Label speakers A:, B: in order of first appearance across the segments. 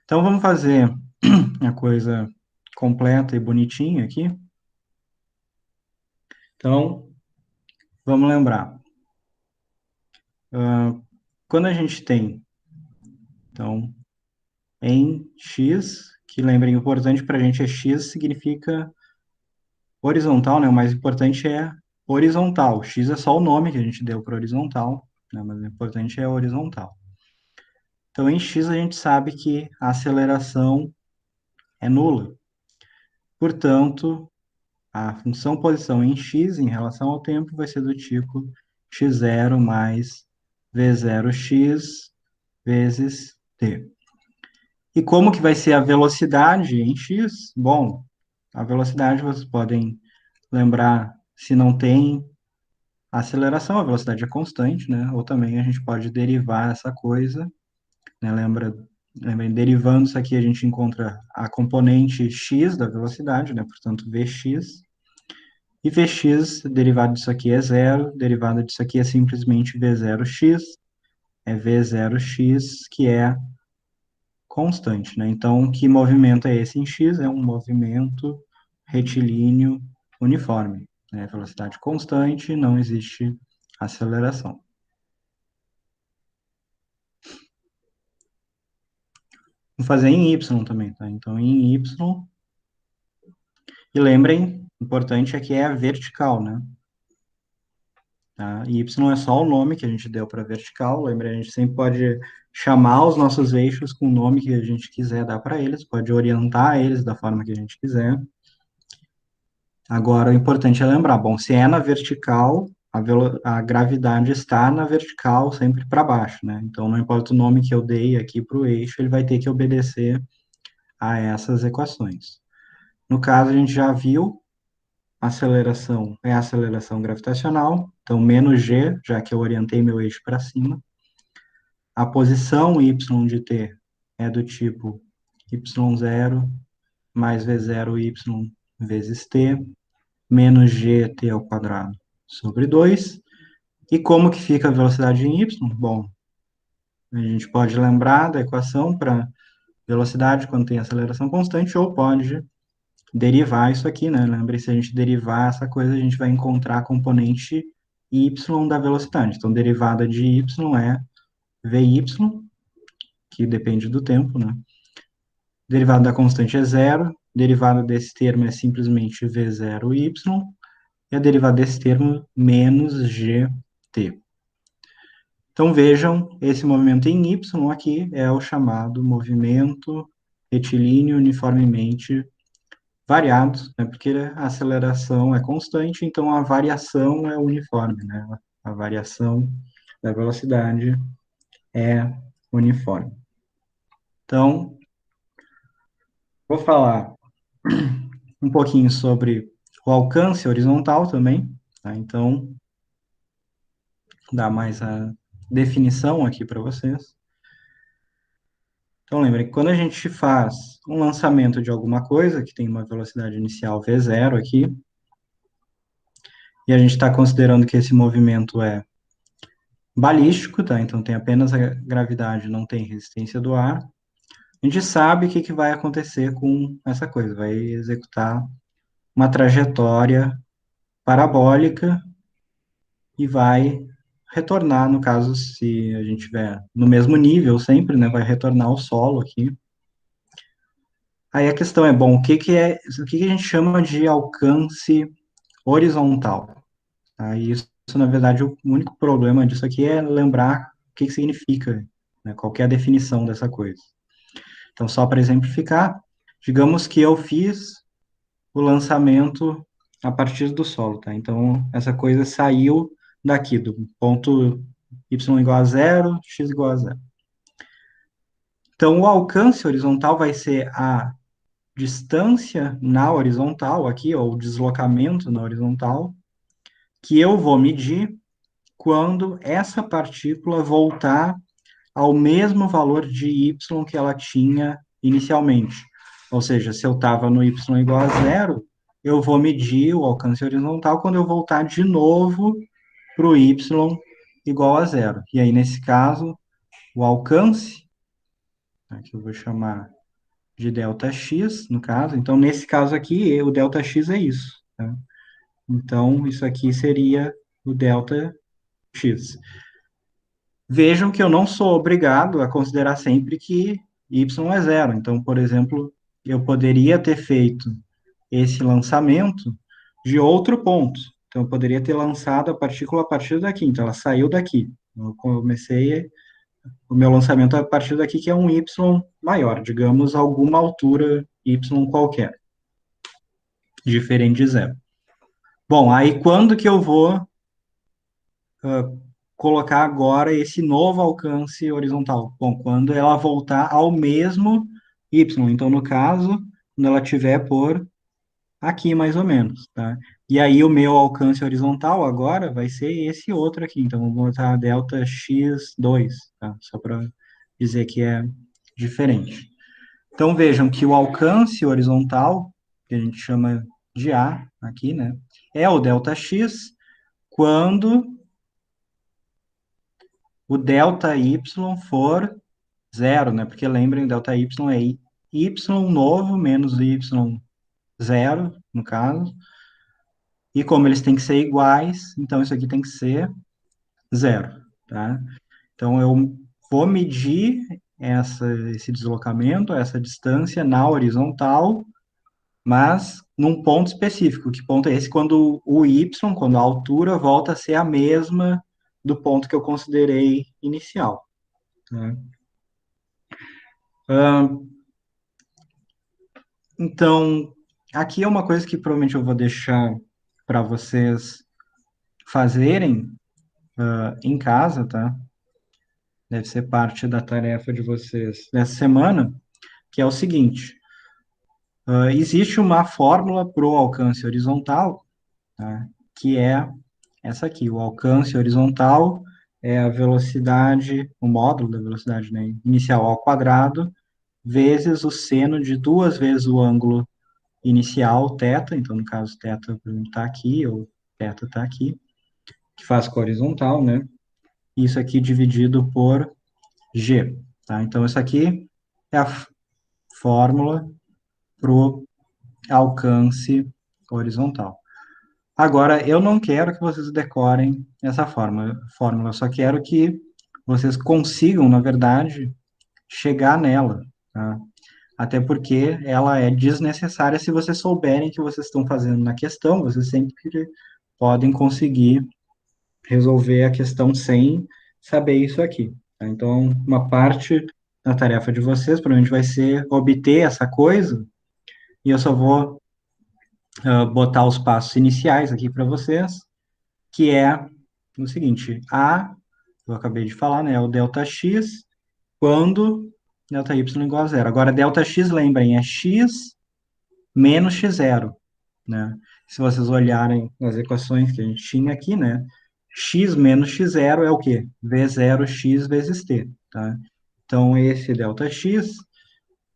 A: Então, vamos fazer a coisa completa e bonitinha aqui. Então, vamos lembrar. Quando a gente tem, então, em x, que lembrem, importante para a gente é x significa horizontal, né? O mais importante é horizontal. X é só o nome que a gente deu para horizontal, né? Mas o importante é horizontal. Então, em x a gente sabe que a aceleração é nula. Portanto, a função posição em x em relação ao tempo vai ser do tipo x0 mais v0x vezes t. E como que vai ser a velocidade em x? Bom, a velocidade vocês podem lembrar, se não tem aceleração, a velocidade é constante, né? Ou também a gente pode derivar essa coisa, né? Lembra, derivando isso aqui a gente encontra a componente x da velocidade, né? Portanto, vx. E Vx, derivado disso aqui é zero, derivado disso aqui é simplesmente V0x, é V0x, que é constante, né? Então, que movimento é esse em x? É um movimento retilíneo uniforme, né? Velocidade constante, não existe aceleração. Vou fazer em y também, tá? Então, em y, e lembrem, importante é que é a vertical, né? Tá? Y é só o nome que a gente deu para vertical. Lembra, a gente sempre pode chamar os nossos eixos com o nome que a gente quiser dar para eles, pode orientar eles da forma que a gente quiser. Agora, o importante é lembrar, bom, se é na vertical, a gravidade está na vertical, sempre para baixo, né? Então, não importa o nome que eu dei aqui para o eixo, ele vai ter que obedecer a essas equações. No caso, a gente já viu, aceleração é a aceleração gravitacional, então menos g, já que eu orientei meu eixo para cima. A posição y de t é do tipo y0 mais v0y vezes t, menos gt ao quadrado sobre 2. E como que fica a velocidade em y? Bom, a gente pode lembrar da equação para velocidade quando tem aceleração constante, ou pode derivar isso aqui, né? Lembre, se a gente derivar essa coisa, a gente vai encontrar a componente y da velocidade. Então, derivada de y é vy, que depende do tempo, né? Derivada da constante é zero, derivada desse termo é simplesmente v0y, e a derivada desse termo menos gt. Então vejam, esse movimento em y aqui é o chamado movimento retilíneo uniformemente variado, né? Porque a aceleração é constante, então a variação é uniforme, né? A variação da velocidade é uniforme. Então, vou falar um pouquinho sobre o alcance horizontal também, tá? Então, dá mais a definição aqui para vocês. Então, lembrem que quando a gente faz um lançamento de alguma coisa, que tem uma velocidade inicial v0 aqui, e a gente está considerando que esse movimento é balístico, tá? Então, tem apenas a gravidade, não tem resistência do ar. A gente sabe o que vai acontecer com essa coisa, vai executar uma trajetória parabólica e vai retornar, no caso, se a gente tiver no mesmo nível sempre, né, vai retornar ao solo aqui. Aí a questão é, bom, o que a gente chama de alcance horizontal? Aí isso, na verdade, o único problema disso aqui é lembrar o que significa, né, qual que é a definição dessa coisa. Então, só para exemplificar, digamos que eu fiz o lançamento a partir do solo, tá? Então, essa coisa saiu daqui, do ponto y igual a zero, x igual a zero. Então, o alcance horizontal vai ser a distância na horizontal aqui, ou o deslocamento na horizontal, que eu vou medir quando essa partícula voltar ao mesmo valor de y que ela tinha inicialmente. Ou seja, se eu estava no y igual a zero, eu vou medir o alcance horizontal quando eu voltar de novo para o y igual a zero. E aí, nesse caso, o alcance, aqui eu vou chamar de ΔX, no caso. Então, nesse caso aqui, o ΔX é isso, tá? Então, isso aqui seria o ΔX. Vejam que eu não sou obrigado a considerar sempre que y é zero. Então, por exemplo, eu poderia ter feito esse lançamento de outro ponto. Então, eu poderia ter lançado a partícula a partir daqui. Então, ela saiu daqui. Eu comecei o meu lançamento a partir daqui, que é um y maior, digamos, alguma altura y qualquer, diferente de zero. Bom, aí quando que eu vou colocar agora esse novo alcance horizontal? Bom, quando ela voltar ao mesmo y. Então, no caso, quando ela tiver por aqui, mais ou menos, tá? E aí, o meu alcance horizontal agora vai ser esse outro aqui. Então, vou botar delta x2, tá? Só para dizer que é diferente. Então, vejam que o alcance horizontal, que a gente chama de A aqui, né? É o delta x quando o delta y for zero, né? Porque lembrem, delta y é y novo menos y zero, no caso. E como eles têm que ser iguais, então isso aqui tem que ser zero, tá? Então eu vou medir esse deslocamento, essa distância na horizontal, mas num ponto específico. Que ponto é esse? Quando o y, quando a altura volta a ser a mesma do ponto que eu considerei inicial, né? Então, aqui é uma coisa que provavelmente eu vou deixar para vocês fazerem em casa, tá? Deve ser parte da tarefa de vocês nessa semana, que é o seguinte: existe uma fórmula para o alcance horizontal, tá? Que é essa aqui. O alcance horizontal é a velocidade, o módulo da velocidade, né, inicial ao quadrado, vezes o seno de duas vezes o ângulo inicial, θ, então no caso θ está aqui, ou θ está aqui, que faz com a horizontal, né? Isso aqui dividido por g, tá? Então isso aqui é a fórmula para o alcance horizontal. Agora, eu não quero que vocês decorem essa fórmula, eu só quero que vocês consigam, na verdade, chegar nela, tá? Até porque ela é desnecessária se vocês souberem que vocês estão fazendo na questão, vocês sempre podem conseguir resolver a questão sem saber isso aqui, tá? Então, uma parte da tarefa de vocês provavelmente vai ser obter essa coisa, e eu só vou botar os passos iniciais aqui para vocês, que é o seguinte: eu acabei de falar, né, é o delta x quando delta y igual a zero. Agora, delta x, lembrem, é x menos x0, né? Se vocês olharem as equações que a gente tinha aqui, né, x menos x0 é o quê? V0x vezes t, tá? Então, esse delta x,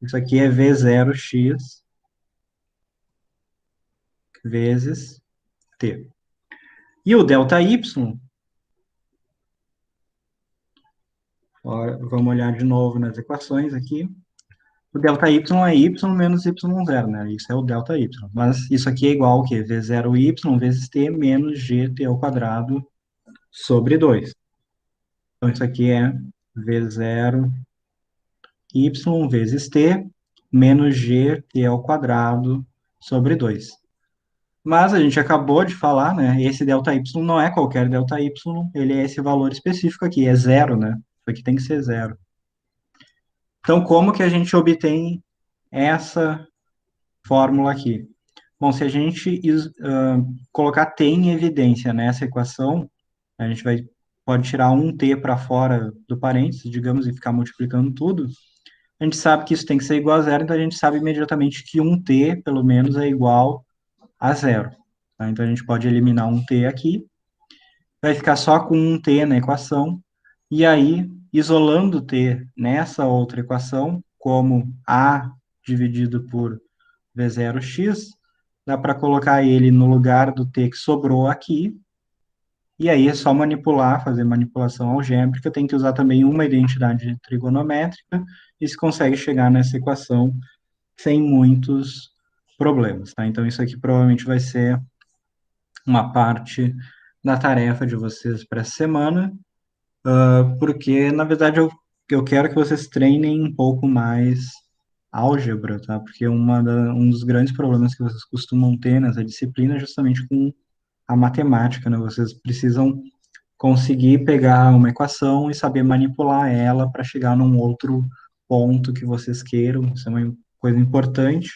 A: isso aqui é V0x vezes t. E o delta y, vamos olhar de novo nas equações aqui. O delta y é y menos y0, né? Isso é o delta y. Mas isso aqui é igual ao quê? V0y vezes t menos gt ao quadrado sobre 2. Então, isso aqui é V0y vezes t menos gt ao quadrado sobre 2. Mas a gente acabou de falar, né? Esse delta y não é qualquer delta y, ele é esse valor específico aqui, é zero, né? Isso aqui tem que ser zero. Então, como que a gente obtém essa fórmula aqui? Bom, se a gente colocar t em evidência nessa equação, a gente pode tirar um t para fora do parênteses, digamos, e ficar multiplicando tudo. A gente sabe que isso tem que ser igual a zero, então a gente sabe imediatamente que um t, pelo menos, é igual a zero, tá? Então a gente pode eliminar um t aqui, vai ficar só com um t na equação, e aí, isolando t nessa outra equação, como a dividido por v0x, dá para colocar ele no lugar do t que sobrou aqui, e aí é só manipular, fazer manipulação algébrica, tem que usar também uma identidade trigonométrica, e se consegue chegar nessa equação sem muitos problemas, tá? Então, isso aqui provavelmente vai ser uma parte da tarefa de vocês para essa semana, porque, na verdade, eu quero que vocês treinem um pouco mais álgebra, tá? Porque um dos grandes problemas que vocês costumam ter nessa disciplina é justamente com a matemática, né? Vocês precisam conseguir pegar uma equação e saber manipular ela para chegar num outro ponto que vocês queiram. Isso é uma coisa importante.